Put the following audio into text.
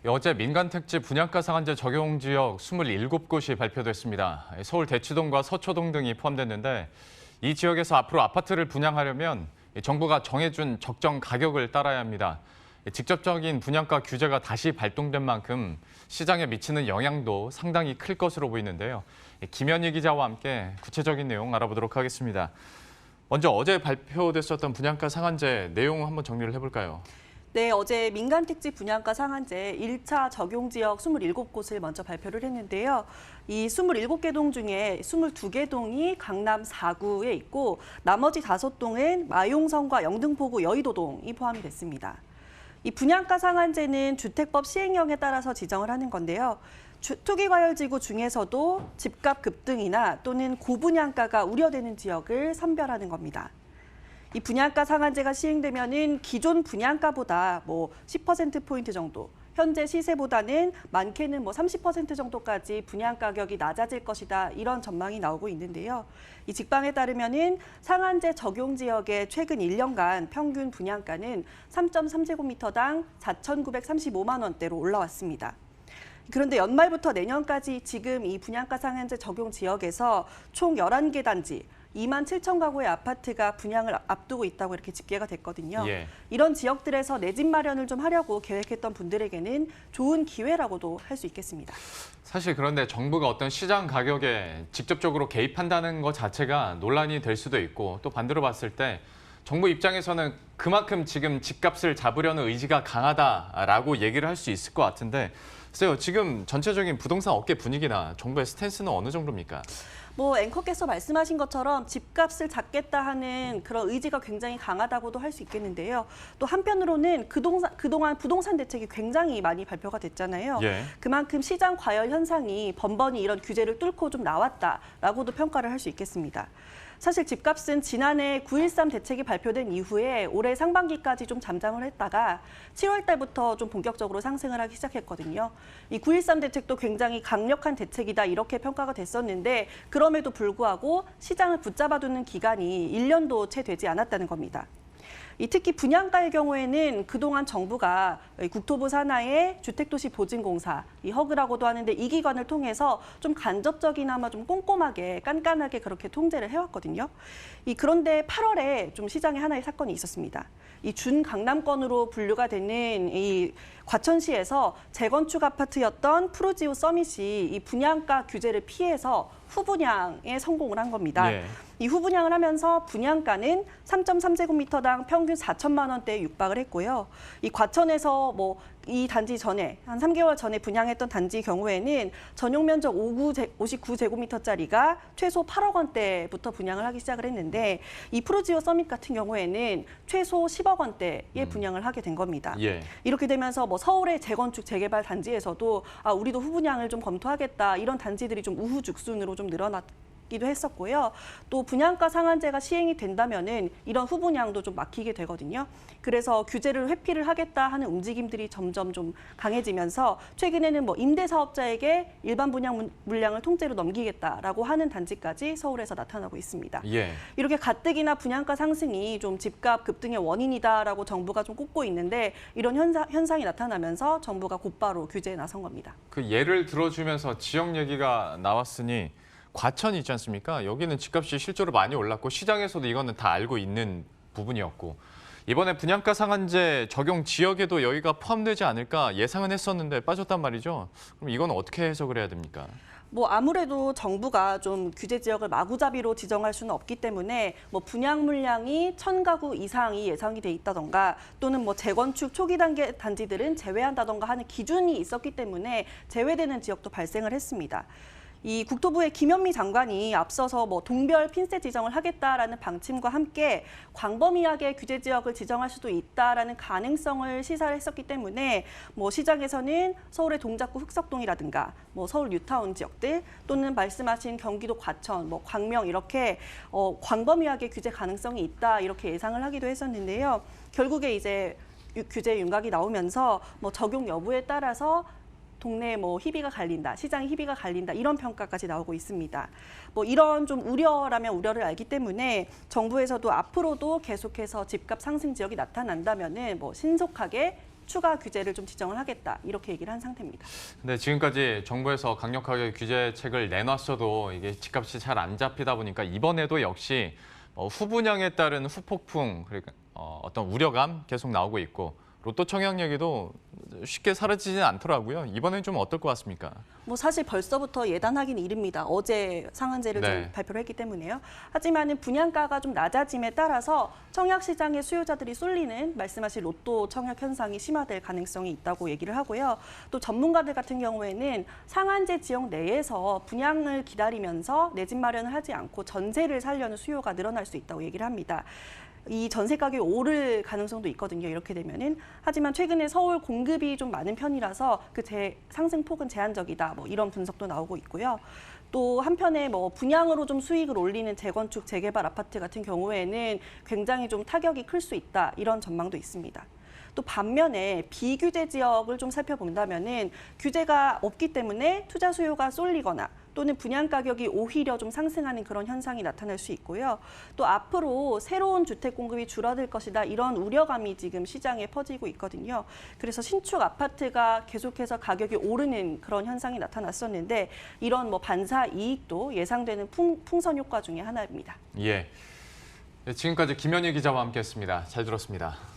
어제 민간택지 분양가 상한제 적용 지역 27곳이 발표됐습니다. 서울 대치동과 서초동 등이 포함됐는데 이 지역에서 앞으로 아파트를 분양하려면 정부가 정해준 적정 가격을 따라야 합니다. 직접적인 분양가 규제가 다시 발동된 만큼 시장에 미치는 영향도 상당히 클 것으로 보이는데요. 김현희 기자와 함께 구체적인 내용 알아보도록 하겠습니다. 먼저 어제 발표됐었던 분양가 상한제 내용 한번 정리를 해볼까요? 네, 어제 민간택지 분양가 상한제 1차 적용 지역 27곳을 먼저 발표를 했는데요. 이 27개 동 중에 22개 동이 강남 4구에 있고 나머지 5동은 마용성과 영등포구 여의도동이 포함이 됐습니다. 이 분양가 상한제는 주택법 시행령에 따라서 지정을 하는 건데요. 투기과열지구 중에서도 집값 급등이나 또는 고분양가가 우려되는 지역을 선별하는 겁니다. 이 분양가 상한제가 시행되면은 기존 분양가보다 10%포인트 정도, 현재 시세보다는 많게는 30% 정도까지 분양 가격이 낮아질 것이다. 이런 전망이 나오고 있는데요. 이 직방에 따르면은 상한제 적용 지역의 최근 1년간 평균 분양가는 3.3제곱미터당 4,935만 원대로 올라왔습니다. 그런데 연말부터 내년까지 지금 이 분양가 상한제 적용 지역에서 총 11개 단지, 2만 7천 가구의 아파트가 분양을 앞두고 있다고 이렇게 집계가 됐거든요. 예. 이런 지역들에서 내 집 마련을 좀 하려고 계획했던 분들에게는 좋은 기회라고도 할 수 있겠습니다. 사실 그런데 정부가 어떤 시장 가격에 직접적으로 개입한다는 것 자체가 논란이 될 수도 있고 또 반대로 봤을 때 정부 입장에서는 그만큼 지금 집값을 잡으려는 의지가 강하다라고 얘기를 할 수 있을 것 같은데 글쎄요, 지금 전체적인 부동산 업계 분위기나 정부의 스탠스는 어느 정도입니까? 앵커께서 말씀하신 것처럼 집값을 잡겠다 하는 그런 의지가 굉장히 강하다고도 할 수 있겠는데요. 또 한편으로는 그동안 부동산 대책이 굉장히 많이 발표가 됐잖아요. 예. 그만큼 시장 과열 현상이 번번이 이런 규제를 뚫고 좀 나왔다라고도 평가를 할 수 있겠습니다. 사실 집값은 지난해 9.13 대책이 발표된 이후에 올해 상반기까지 좀 잠잠을 했다가 7월 달부터 좀 본격적으로 상승을 하기 시작했거든요. 이 9.13 대책도 굉장히 강력한 대책이다 이렇게 평가가 됐었는데 그럼에도 불구하고 시장을 붙잡아두는 기간이 1년도 채 되지 않았다는 겁니다. 특히 분양가의 경우에는 그동안 정부가 국토부 산하의 주택도시보증공사, 이 허그라고도 하는데 이 기관을 통해서 좀 간접적이나마 좀 꼼꼼하게 깐깐하게 그렇게 통제를 해왔거든요. 그런데 8월에 좀 시장에 하나의 사건이 있었습니다. 이 준강남권으로 분류가 되는 이 과천시에서 재건축 아파트였던 프루지오 서밋이 이 분양가 규제를 피해서 후분양에 성공을 한 겁니다. 예. 이 후분양을 하면서 분양가는 3.3제곱미터당 평균 4천만 원대에 육박을 했고요. 이 과천에서 이 단지 전에 한 3개월 전에 분양했던 단지 경우에는 전용 면적 59제곱미터짜리가 최소 8억 원대부터 분양을 하기 시작을 했는데 이 프루지오 서밋 같은 경우에는 최소 10억 원대의 분양을 하게 된 겁니다. 예. 이렇게 되면서 서울의 재건축 재개발 단지에서도 우리도 후분양을 좀 검토하겠다 이런 단지들이 좀 우후죽순으로 좀 늘어났기도 했었고요. 또 분양가 상한제가 시행이 된다면은 이런 후분양도 좀 막히게 되거든요. 그래서 규제를 회피를 하겠다 하는 움직임들이 점점 좀 강해지면서 최근에는 임대사업자에게 일반 분양 물량을 통째로 넘기겠다라고 하는 단지까지 서울에서 나타나고 있습니다. 예. 이렇게 가뜩이나 분양가 상승이 좀 집값 급등의 원인이다라고 정부가 좀 꼽고 있는데 이런 현상이 나타나면서 정부가 곧바로 규제에 나선 겁니다. 그 예를 들어주면서 지역 얘기가 나왔으니 과천이 있지 않습니까? 여기는 집값이 실제로 많이 올랐고 시장에서도 이거는 다 알고 있는 부분이었고 이번에 분양가 상한제 적용 지역에도 여기가 포함되지 않을까 예상은 했었는데 빠졌단 말이죠. 그럼 이건 어떻게 해석을 해야 됩니까? 아무래도 정부가 좀 규제 지역을 마구잡이로 지정할 수는 없기 때문에 분양 물량이 1,000가구 이상이 예상이 돼 있다던가 또는 재건축 초기 단계 단지들은 제외한다던가 하는 기준이 있었기 때문에 제외되는 지역도 발생을 했습니다. 이 국토부의 김현미 장관이 앞서서 동별 핀셋 지정을 하겠다라는 방침과 함께 광범위하게 규제 지역을 지정할 수도 있다라는 가능성을 시사를 했었기 때문에 시장에서는 서울의 동작구 흑석동이라든가 서울 뉴타운 지역들 또는 말씀하신 경기도 과천, 광명 이렇게 광범위하게 규제 가능성이 있다 이렇게 예상을 하기도 했었는데요. 결국에 이제 규제 윤곽이 나오면서 적용 여부에 따라서 동네에 희비가 갈린다, 시장의 희비가 갈린다 이런 평가까지 나오고 있습니다. 이런 좀 우려라면 우려를 알기 때문에 정부에서도 앞으로도 계속해서 집값 상승 지역이 나타난다면은 신속하게 추가 규제를 좀 지정을 하겠다 이렇게 얘기를 한 상태입니다. 근데 지금까지 정부에서 강력하게 규제책을 내놨어도 이게 집값이 잘 안 잡히다 보니까 이번에도 역시 후분양에 따른 후폭풍, 그러니까 어떤 우려감 계속 나오고 있고 로또 청약 얘기도 쉽게 사라지지는 않더라고요. 이번엔 좀 어떨 것 같습니까? 뭐 사실 벌써부터 예단하기는 이릅니다. 어제 상한제를 네. 좀 발표를 했기 때문에요. 하지만은 분양가가 좀 낮아짐에 따라서 청약 시장의 수요자들이 쏠리는 말씀하신 로또 청약 현상이 심화될 가능성이 있다고 얘기를 하고요. 또 전문가들 같은 경우에는 상한제 지역 내에서 분양을 기다리면서 내 집 마련을 하지 않고 전세를 살려는 수요가 늘어날 수 있다고 얘기를 합니다. 이 전세 가격이 오를 가능성도 있거든요. 이렇게 되면은. 하지만 최근에 서울 공급이 좀 많은 편이라서 그 상승폭은 제한적이다. 뭐 이런 분석도 나오고 있고요. 또 한편에 뭐 분양으로 좀 수익을 올리는 재건축, 재개발 아파트 같은 경우에는 굉장히 좀 타격이 클 수 있다. 이런 전망도 있습니다. 또 반면에 비규제 지역을 좀 살펴본다면은 규제가 없기 때문에 투자 수요가 쏠리거나 또는 분양 가격이 오히려 좀 상승하는 그런 현상이 나타날 수 있고요. 또 앞으로 새로운 주택 공급이 줄어들 것이다 이런 우려감이 지금 시장에 퍼지고 있거든요. 그래서 신축 아파트가 계속해서 가격이 오르는 그런 현상이 나타났었는데 이런 뭐 반사 이익도 예상되는 풍선 효과 중에 하나입니다. 예. 네, 지금까지 김현희 기자와 함께했습니다. 잘 들었습니다.